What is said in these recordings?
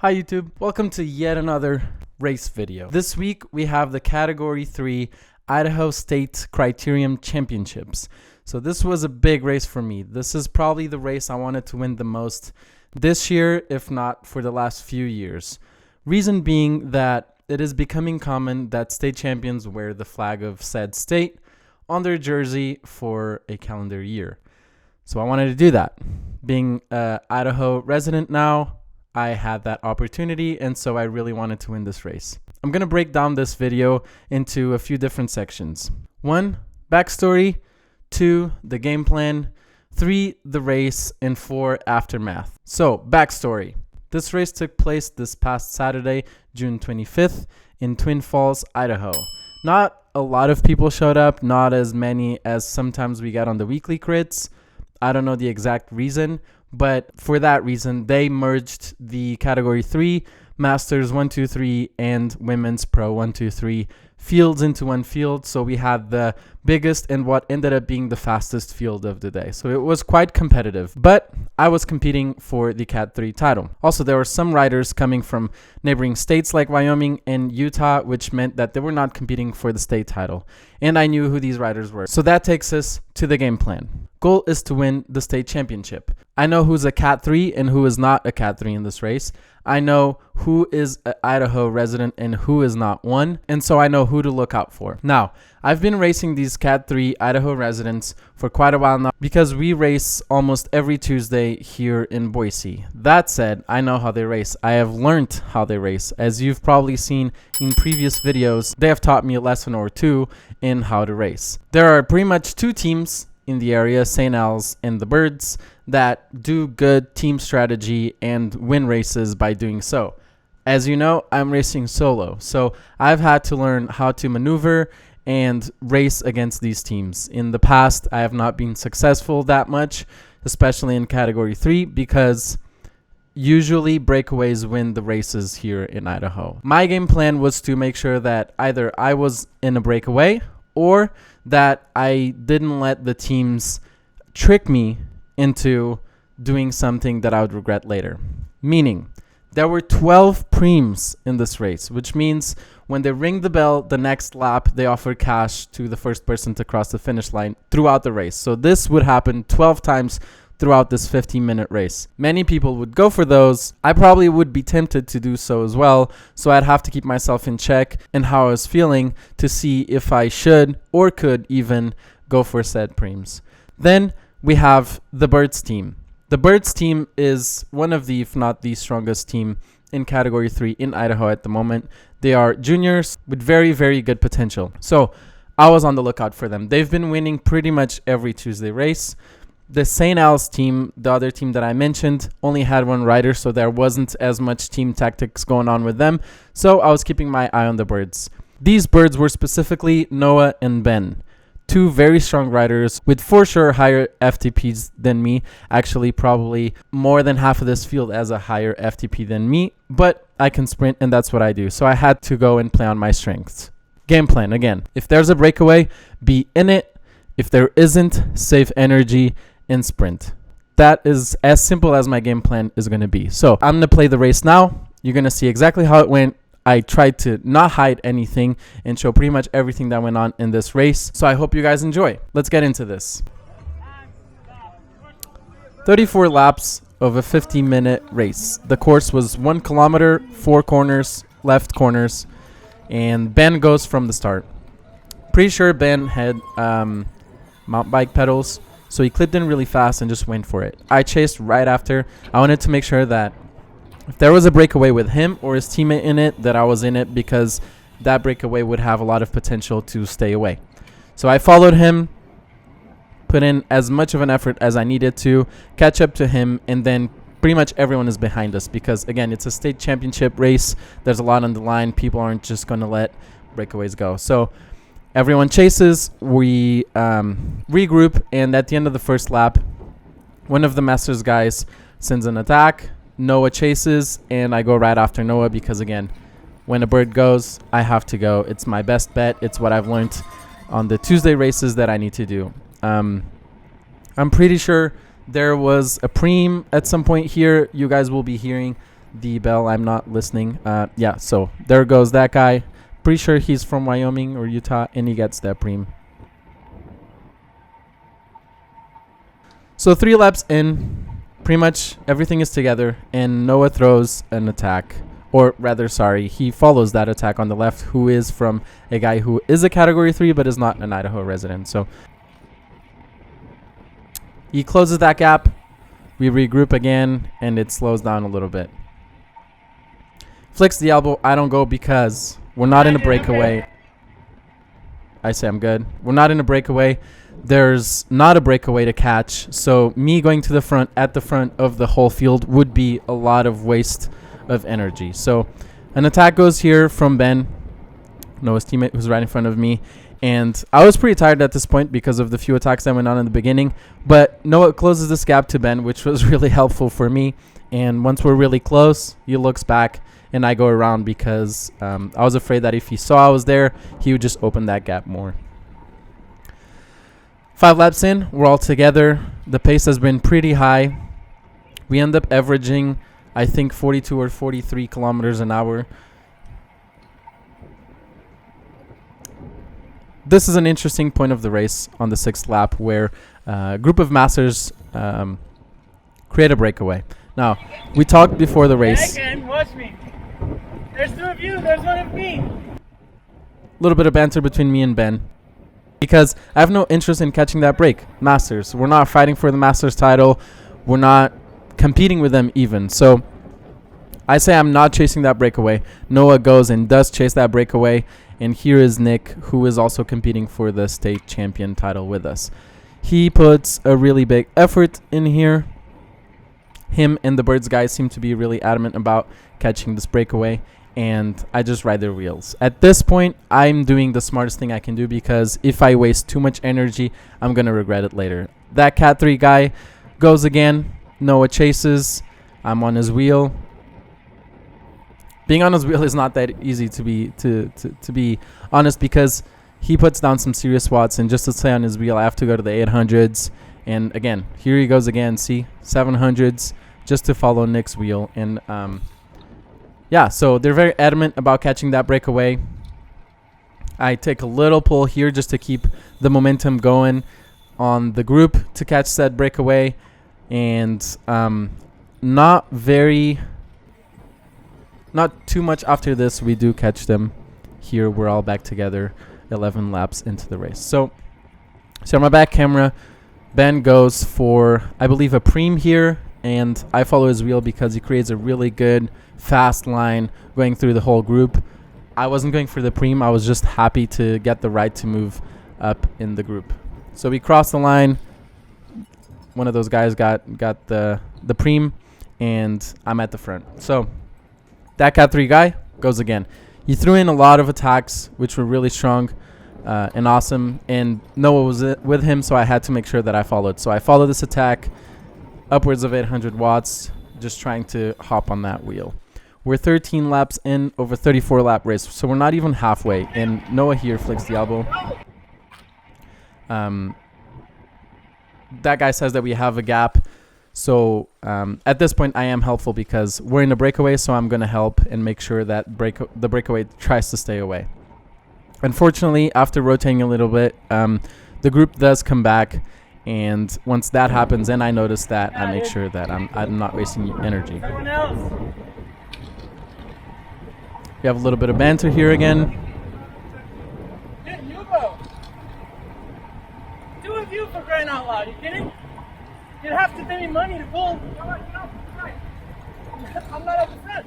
Hi YouTube, welcome to yet another race video. This week we have the Category 3 Idaho State Criterium Championships. So this was a big race for me. This is probably the race I wanted to win the most this year, if not for the last few years. Reason being that it is becoming common that state champions wear the flag of said state on their jersey for a calendar year. So I wanted to do that. Being an Idaho resident now, I had that opportunity, and so I really wanted to win this race. I'm going to break down this video into a few different sections. 1, backstory. 2, the game plan. 3, the race. And 4, aftermath. So, backstory. This race took place this past Saturday, June 25th, in Twin Falls, Idaho. Not a lot of people showed up, not as many as sometimes we get on the weekly crits. I don't know the exact reason, but for that reason, they merged the Category 3, Masters 1, 2, 3, and Women's Pro 1, 2, 3 fields into one field. So we had the biggest and what ended up being the fastest field of the day. So it was quite competitive, but I was competing for the Cat 3 title. Also, there were some riders coming from neighboring states like Wyoming and Utah, which meant that they were not competing for the state title. And I knew who these riders were. So that takes us to the game plan. Goal is to win the state championship. I know who's a Cat 3 and who is not a Cat 3 in this race. I know who is an Idaho resident and who is not one, and so I know who to look out for. Now, I've been racing these Cat 3 Idaho residents for quite a while now because we race almost every Tuesday here in Boise. That said, I know how they race. I have learned how they race. As you've probably seen in previous videos, they have taught me a lesson or two in how to race. There are pretty much two teams in the area, St. Al's and the Birds, that do good team strategy and win races by doing so. As you know, I'm racing solo, so I've had to learn how to maneuver and race against these teams. In the past, I have not been successful that much, especially in Category 3, because usually breakaways win the races here in Idaho. My game plan was to make sure that either I was in a breakaway or that I didn't let the teams trick me into doing something that I would regret later. Meaning, there were 12 preems in this race, which means when they ring the bell the next lap, they offer cash to the first person to cross the finish line throughout the race. So this would happen 12 times throughout this 15-minute race. Many people would go for those. I probably would be tempted to do so as well, so I'd have to keep myself in check and how I was feeling to see if I should or could even go for said preems. Then we have the Birds team. The Birds team is one of the, if not the strongest team in Category 3 in Idaho at the moment. They are juniors with very, very good potential. So I was on the lookout for them. They've been winning pretty much every Tuesday race. The St. Al's team, the other team that I mentioned, only had one rider, so there wasn't as much team tactics going on with them. So I was keeping my eye on the Birds. These Birds were specifically Noah and Ben. Two very strong riders with for sure higher FTPs than me. Actually, probably more than half of this field has a higher FTP than me, but I can sprint and that's what I do. So I had to go and play on my strengths. Game plan, again, if there's a breakaway, be in it. If there isn't, save energy and sprint. That is as simple as my game plan is going to be. So I'm going to play the race now. You're going to see exactly how it went. I tried to not hide anything and show pretty much everything that went on in this race. So I hope you guys enjoy. Let's get into this. 34 laps of a 50-minute race. The course was 1 kilometer, 4 corners, left corners, and Ben goes from the start. Pretty sure Ben had mountain bike pedals, so he clipped in really fast and just went for it. I chased right after. I wanted to make sure that if there was a breakaway with him or his teammate in it, that I was in it, because that breakaway would have a lot of potential to stay away. So I followed him, put in as much of an effort as I needed to, catch up to him, and then pretty much everyone is behind us because, again, it's a state championship race. There's a lot on the line. People aren't just going to let breakaways go. So everyone chases, we regroup, and at the end of the first lap, one of the Masters guys sends an attack. Noah chases, and I go right after Noah because, again, when a bird goes, I have to go. It's my best bet. It's what I've learned on the Tuesday races that I need to do. I'm pretty sure there was a preem at some point here. You guys will be hearing the bell. I'm not listening. Yeah, so there goes that guy. Pretty sure he's from Wyoming or Utah, and he gets that preem. So 3 laps in, pretty much everything is together, and Noah throws an attack. Or rather, sorry, he follows that attack on the left, who is from a guy who is a Category 3 but is not an Idaho resident. So he closes that gap. We regroup again, and it slows down a little bit. Flicks the elbow. I don't go because we're not in a breakaway. I say I'm good. We're not in a breakaway. There's not a breakaway to catch. So me going to the front at the front of the whole field would be a lot of waste of energy. So an attack goes here from Ben, Noah's teammate, who's right in front of me. And I was pretty tired at this point because of the few attacks that went on in the beginning. But Noah closes this gap to Ben, which was really helpful for me. And once we're really close, he looks back and I go around because I was afraid that if he saw I was there, he would just open that gap more. 5 laps in, we're all together. The pace has been pretty high. We end up averaging, I think, 42 or 43 kilometers an hour. This is an interesting point of the race on the 6th lap where a group of masters create a breakaway. Now, we talked before the race. Watch me. There's 2 of you, there's 1 of me. A little bit of banter between me and Ben because I have no interest in catching that break. Masters. We're not fighting for the Masters title. We're not competing with them even. So I say I'm not chasing that breakaway. Noah goes and does chase that breakaway. And here is Nick, who is also competing for the state champion title with us. He puts a really big effort in here. Him and the Birds guys seem to be really adamant about catching this breakaway. And I just ride their wheels. At this point, I'm doing the smartest thing I can do because if I waste too much energy, I'm going to regret it later. That Cat 3 guy goes again. Noah chases. I'm on his wheel. Being on his wheel is not that easy to be honest because he puts down some serious watts. And just to stay on his wheel, I have to go to the 800s. And again, here he goes again. See, 700s just to follow Nick's wheel. And yeah, so they're very adamant about catching that breakaway. I take a little pull here just to keep the momentum going on the group to catch said breakaway. And not too much after this, we do catch them. Here, we're all back together 11 laps into the race. So on my back camera, Ben goes for, I believe, a preem here. And I follow his wheel because he creates a really good fast line going through the whole group. I wasn't going for the preem. I was just happy to get the right to move up in the group. So we crossed the line. One of those guys got the preem, and I'm at the front. So that Cat 3 guy goes again. He threw in a lot of attacks, which were really strong and awesome. And Noah was with him, so I had to make sure that I followed. So I followed this attack, upwards of 800 watts, just trying to hop on that wheel. We're 13 laps in, over 34 lap race, so we're not even halfway. And Noah here flicks the elbow. That guy says that we have a gap. So at this point, I am helpful because we're in a breakaway, so I'm going to help and make sure that the breakaway tries to stay away. Unfortunately, after rotating a little bit, the group does come back. And once that happens, and I notice that, I make sure that I'm not wasting energy. We have a little bit of banter here again. Two of you for crying out loud, you kidding? You'd have to pay me money to pull. I'm not at the front.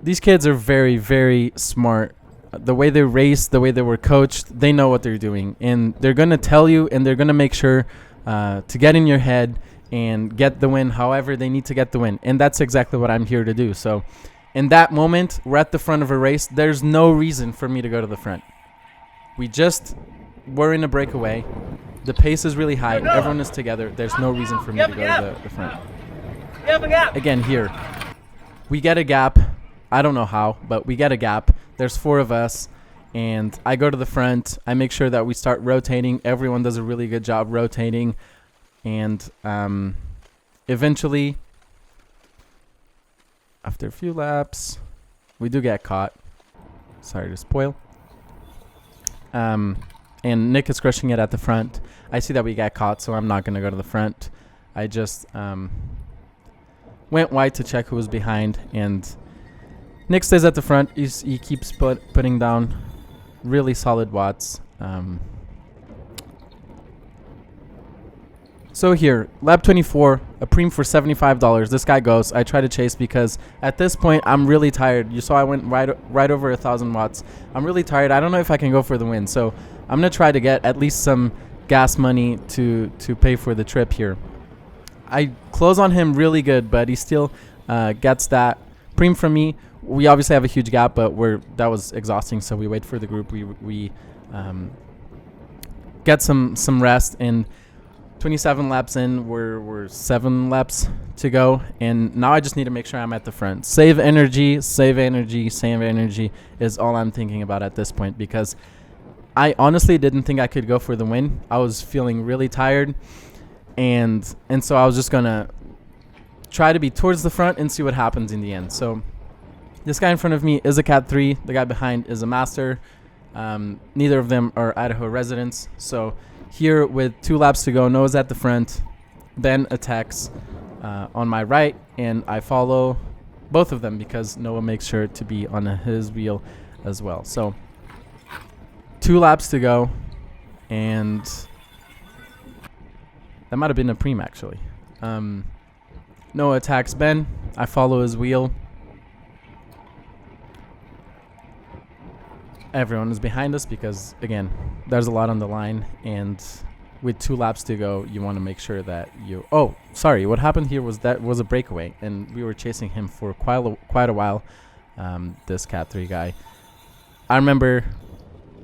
These kids are very, very smart. The way they race, the way they were coached, they know what they're doing. And they're going to tell you, and they're going to make sure to get in your head and get the win however they need to get the win. And that's exactly what I'm here to do. So in that moment, we're at the front of a race. There's no reason for me to go to the front. We just were in a breakaway. The pace is really high. Everyone is together. There's no reason for me to go to the front. You have a gap. Again, here, we get a gap. I don't know how, but we get a gap. There's 4 of us, and I go to the front. I make sure that we start rotating. Everyone does a really good job rotating, and eventually after a few laps, we do get caught. Sorry to spoil. And Nick is crushing it at the front. I see that we got caught, so I'm not going to go to the front. I just went wide to check who was behind, and Nick stays at the front. He keeps putting down really solid watts. So here, lap 24, a preem for $75. This guy goes. I try to chase because at this point I'm really tired. You saw I went right over 1,000 watts. I'm really tired. I don't know if I can go for the win. So I'm gonna try to get at least some gas money to pay for the trip here. I close on him really good, but he still gets that preem from me. We obviously have a huge gap, but that was exhausting. So we wait for the group. We get some rest, and 27 laps in, we're 7 laps to go, and now I just need to make sure I'm at the front. Save energy is all I'm thinking about at this point, because I honestly didn't think I could go for the win. I was feeling really tired, and so I was just gonna try to be towards the front and see what happens in the end. So this guy in front of me is a Cat 3. The guy behind is a Master. Neither of them are Idaho residents. So here with 2 laps to go, Noah's at the front. Ben attacks on my right, and I follow both of them because Noah makes sure to be on his wheel as well. So 2 laps to go, and that might have been a preem actually. Noah attacks Ben. I follow his wheel. Everyone is behind us because, again, there's a lot on the line, and with 2 laps to go, you want to make sure that you... Oh, sorry. What happened here was that was a breakaway, and we were chasing him for quite a while, this Cat 3 guy. I remember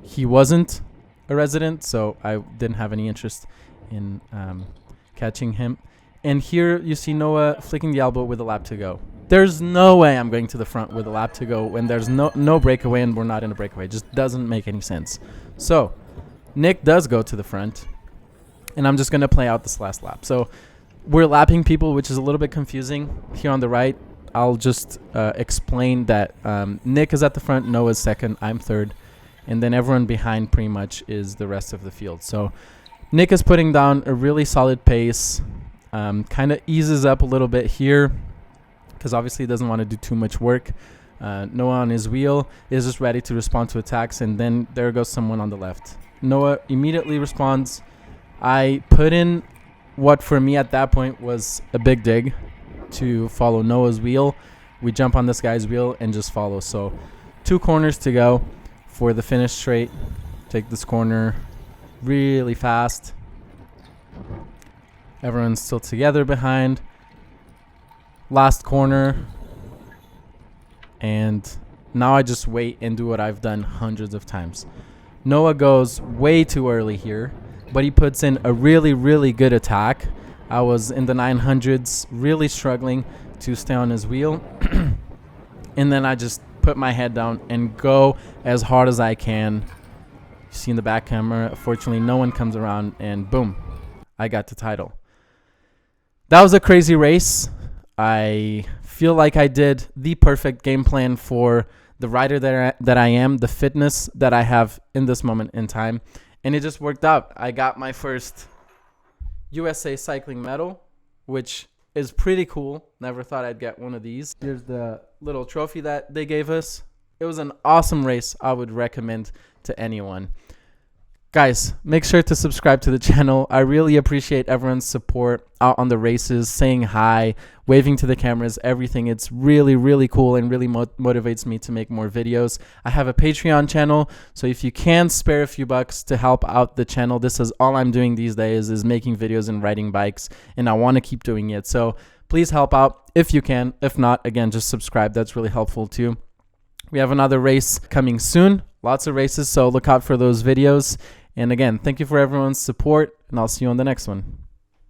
he wasn't a resident, so I didn't have any interest in catching him. And here you see Noah flicking the elbow with a lap to go. There's no way I'm going to the front with a lap to go when there's no breakaway and we're not in a breakaway. It just doesn't make any sense. So Nick does go to the front, and I'm just going to play out this last lap. So we're lapping people, which is a little bit confusing. Here on the right, I'll just explain that Nick is at the front, Noah's second, I'm third, and then everyone behind pretty much is the rest of the field. So Nick is putting down a really solid pace, kind of eases up a little bit here, because obviously he doesn't want to do too much work. Noah on his wheel is just ready to respond to attacks, and then there goes someone on the left. Noah immediately responds. I put in what for me at that point was a big dig to follow Noah's wheel. We jump on this guy's wheel and just follow. So 2 corners to go for the finish straight. Take this corner really fast. Everyone's still together behind. Last corner, and now I just wait and do what I've done hundreds of times. Noah goes way too early here, but he puts in a really, really good attack. I was in the 900s, really struggling to stay on his wheel, and then I just put my head down and go as hard as I can. You see in the back camera, fortunately no one comes around, and boom, I got the title. That was a crazy race. I feel like I did the perfect game plan for the rider that I am, the fitness that I have in this moment in time, and it just worked out. I got my first USA Cycling medal, which is pretty cool. Never thought I'd get one of these. Here's the little trophy that they gave us. It was an awesome race. I would recommend to anyone. Guys, make sure to subscribe to the channel. I really appreciate everyone's support out on the races, saying hi, waving to the cameras, everything. It's really, really cool and really motivates me to make more videos. I have a Patreon channel, so if you can spare a few bucks to help out the channel, this is all I'm doing these days, is making videos and riding bikes, and I want to keep doing it. So please help out if you can. If not, again, just subscribe. That's really helpful too. We have another race coming soon. Lots of races, so look out for those videos. And again, thank you for everyone's support, and I'll see you on the next one.